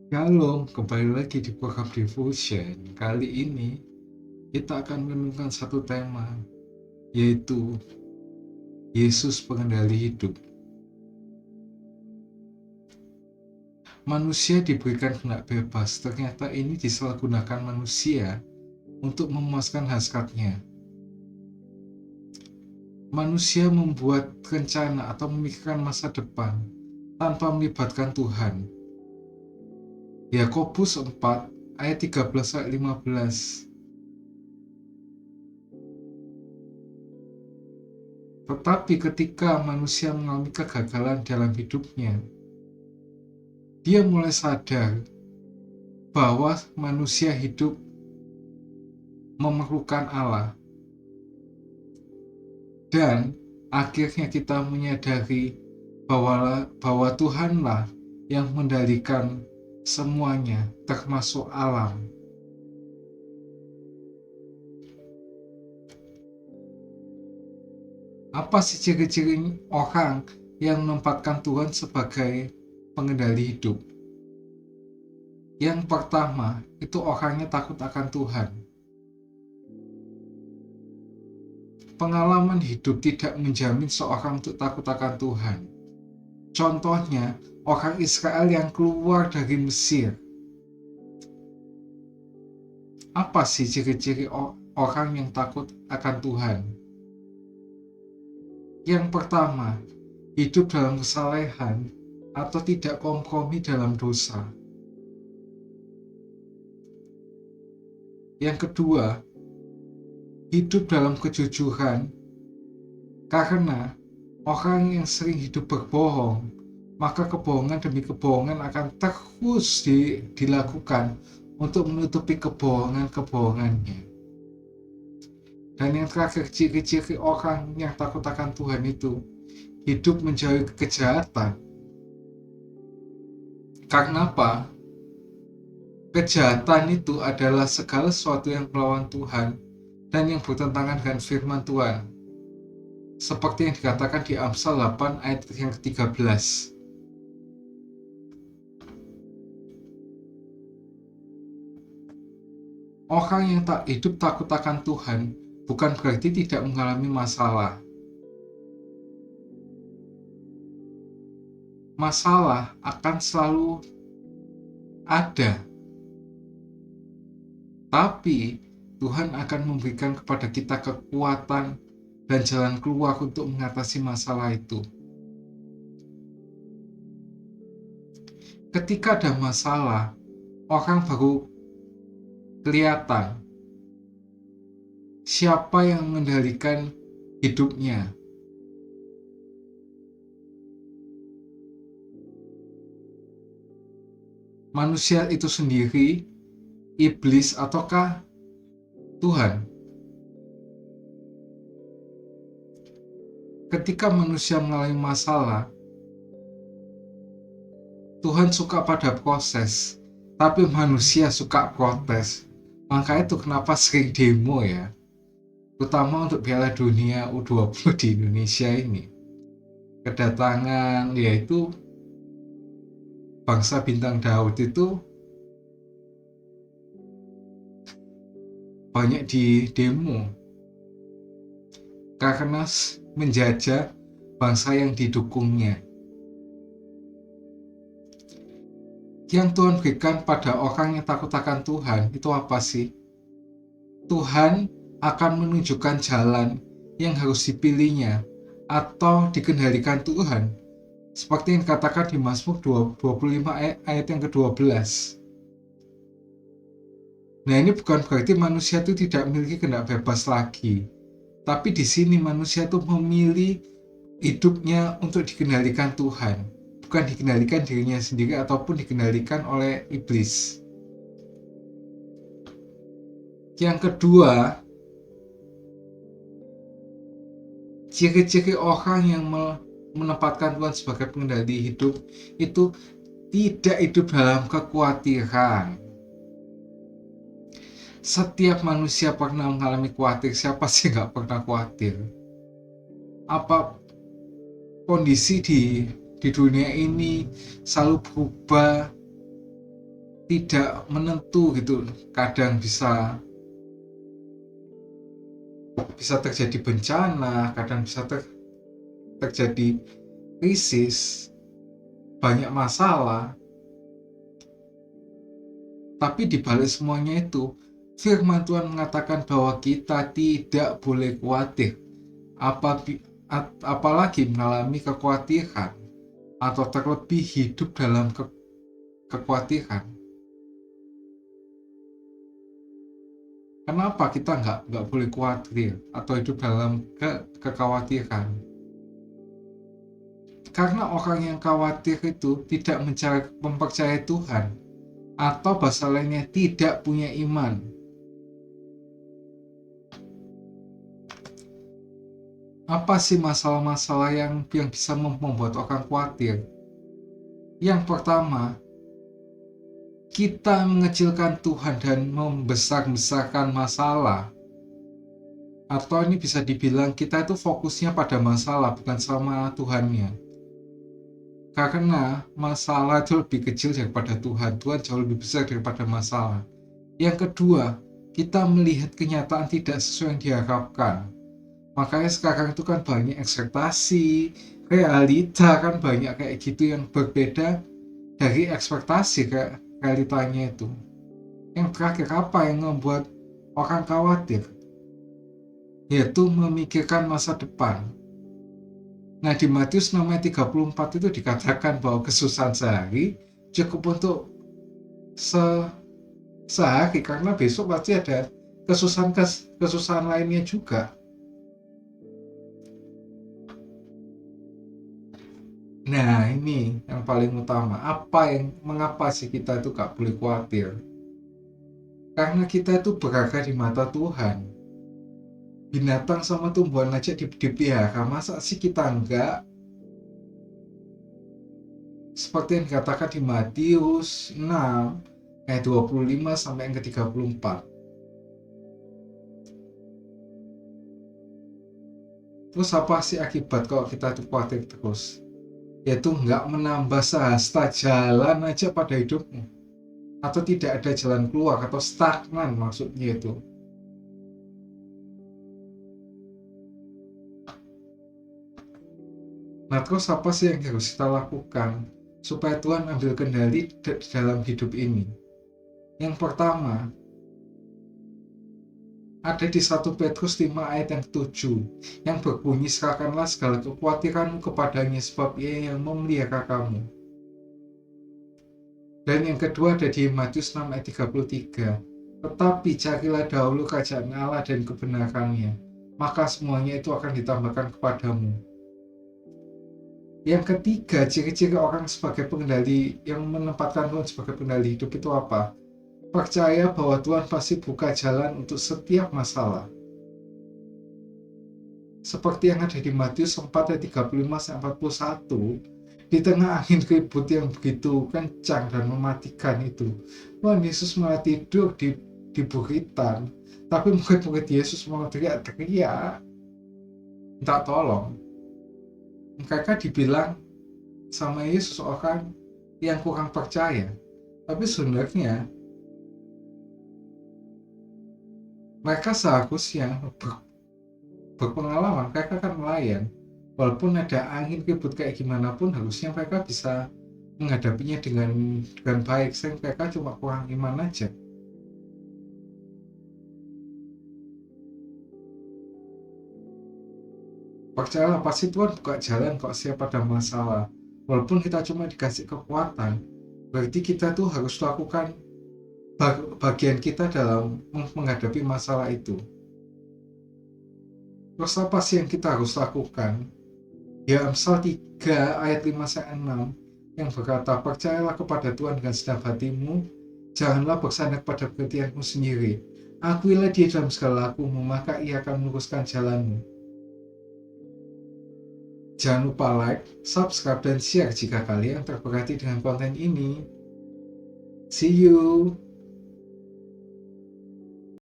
Shalom, kembali lagi di program Devotion. Kali ini kita akan menemukan satu tema, yaitu Yesus pengendali hidup. Manusia diberikan kehendak bebas, ternyata ini disalahgunakan manusia untuk memuaskan hasratnya. Manusia membuat rencana atau memikirkan masa depan tanpa melibatkan Tuhan. Yakobus 4 ayat 13 ayat 15. Tetapi ketika manusia mengalami kegagalan dalam hidupnya, dia mulai sadar bahwa manusia hidup memerlukan Allah. Dan akhirnya kita menyadari bahwa Tuhanlah yang mengendalikan semuanya, termasuk alam. Apa sih ciri-ciri orang yang menempatkan Tuhan sebagai pengendali hidup? Yang pertama, itu orangnya takut akan Tuhan. Pengalaman hidup tidak menjamin seorang untuk takut akan Tuhan. Contohnya, orang Israel yang keluar dari Mesir. Apa sih ciri-ciri orang yang takut akan Tuhan? Yang pertama, hidup dalam kesalehan atau tidak kompromi dalam dosa. Yang kedua, hidup dalam kejujuran, karena orang yang sering hidup berbohong, maka kebohongan demi kebohongan akan terus dilakukan untuk menutupi kebohongannya. Dan yang terakhir, ciri-ciri orang yang takut akan Tuhan itu hidup menjauhi kejahatan. Karena apa? Kejahatan itu adalah segala sesuatu yang melawan Tuhan dan yang bertentangan dengan firman Tuhan. Seperti yang dikatakan di Amsal 8 ayat yang ke-13. Orang yang tak hidup takut akan Tuhan bukan berarti tidak mengalami masalah. Masalah akan selalu ada. Tapi Tuhan akan memberikan kepada kita kekuatan dan jalan keluar untuk mengatasi masalah itu. Ketika ada masalah, orang baru kelihatan siapa yang mengendalikan hidupnya. Manusia itu sendiri, iblis, ataukah Tuhan? Ketika manusia mengalami masalah, Tuhan suka pada proses, tapi manusia suka protes. Maka itu kenapa sering demo ya, terutama untuk Piala Dunia U20 di Indonesia ini. Kedatangan yaitu bangsa bintang Daud itu banyak di demo karena menjajah bangsa yang didukungnya. Yang Tuhan berikan pada orang yang takut akan Tuhan itu apa sih? Tuhan akan menunjukkan jalan yang harus dipilihnya atau dikendalikan Tuhan, seperti yang dikatakan di Mazmur 25 ayat yang ke-12. Nah, ini bukan berarti manusia itu tidak memiliki kehendak bebas lagi. Tapi di sini manusia itu memilih hidupnya untuk dikendalikan Tuhan, bukan dikendalikan dirinya sendiri ataupun dikendalikan oleh iblis. Yang kedua, ciri-ciri orang yang menempatkan Tuhan sebagai pengendali hidup itu tidak hidup dalam kekhawatiran. Setiap manusia pernah mengalami khawatir. Siapa sih nggak pernah khawatir? Apa kondisi di dunia ini selalu berubah, tidak menentu gitu. Kadang bisa terjadi bencana, kadang bisa terjadi krisis, banyak masalah. Tapi di balik semuanya itu, firman Tuhan mengatakan bahwa kita tidak boleh khawatir, apalagi mengalami kekhawatiran atau terlebih hidup dalam kekhawatiran. Kenapa kita nggak boleh khawatir atau hidup dalam kekhawatiran? Karena orang yang khawatir itu tidak mempercayai Tuhan, atau bahasa lainnya tidak punya iman. Apa sih masalah-masalah yang bisa membuat orang khawatir? Yang pertama, kita mengecilkan Tuhan dan membesar-besarkan masalah. Atau ini bisa dibilang kita itu fokusnya pada masalah, bukan sama Tuhannya. Karena masalah itu lebih kecil daripada Tuhan. Tuhan jauh lebih besar daripada masalah. Yang kedua, kita melihat kenyataan tidak sesuai yang diharapkan. Makanya sekarang itu kan banyak ekspektasi, realita kan banyak kayak gitu yang berbeda dari ekspektasi ke realitanya itu. Yang terakhir, apa yang membuat orang khawatir? Yaitu memikirkan masa depan. Nah, di Matius 6 ayat 34 itu dikatakan bahwa kesusahan sehari cukup untuk sehari, karena besok pasti ada kesusahan lainnya juga. Nah, ini yang paling utama. Mengapa sih kita itu gak boleh khawatir? Karena kita itu berharga di mata Tuhan. Binatang sama tumbuhan aja dipelihara, masa sih kita enggak? Seperti yang dikatakan di Matius 6 ayat 25 sampai yang ke-34. Terus apa sih akibat kalau kita itu khawatir terus? Yaitu nggak menambah sehasta jalan aja pada hidupmu, atau tidak ada jalan keluar, atau stagnan maksudnya itu. Nah, terus apa sih yang harus kita lakukan supaya Tuhan ambil kendali dalam hidup ini? Yang pertama, ada di 1 Petrus 5 ayat yang ke-7 yang berbunyi, serahkanlah segala kekhawatiranmu kepadanya sebab Ia yang memelihara kamu. Dan yang kedua ada di Matius 6 ayat 33, tetapi carilah dahulu kerajaan Allah dan kebenarannya, maka semuanya itu akan ditambahkan kepadamu. Yang ketiga, ciri-ciri orang sebagai pengendali, yang menempatkan Tuhan sebagai pengendali hidup itu apa? Percaya bahwa Tuhan pasti buka jalan untuk setiap masalah. Seperti yang ada di Matius 4 ayat 35-41, di tengah angin ribut yang begitu kencang dan mematikan itu, Tuhan Yesus malah tidur di buritan, tapi murid-murid Yesus malah teriak-teriak minta tolong. Mereka dibilang sama Yesus orang yang kurang percaya, tapi sebenarnya mereka seharusnya berpengalaman. Mereka kan nelayan, walaupun ada angin ribut kayak gimana pun harusnya mereka bisa menghadapinya dengan baik. Sehingga mereka cuma kurang iman aja. Percayalah, pasti Tuhan buka jalan kok siapa ada masalah. Walaupun kita cuma dikasih kekuatan, berarti kita tuh harus lakukan bagian kita dalam menghadapi masalah itu. Terus apa sih yang kita harus lakukan? Ya, Amsal 3 ayat 5-6 yang berkata, percayalah kepada Tuhan dengan segenap hatimu, janganlah bersandar pada pengertianmu sendiri. Akuilah Dia dalam segala lakumu, maka Ia akan meluruskan jalanmu. Jangan lupa like, subscribe, dan share jika kalian terberkati dengan konten ini. See you!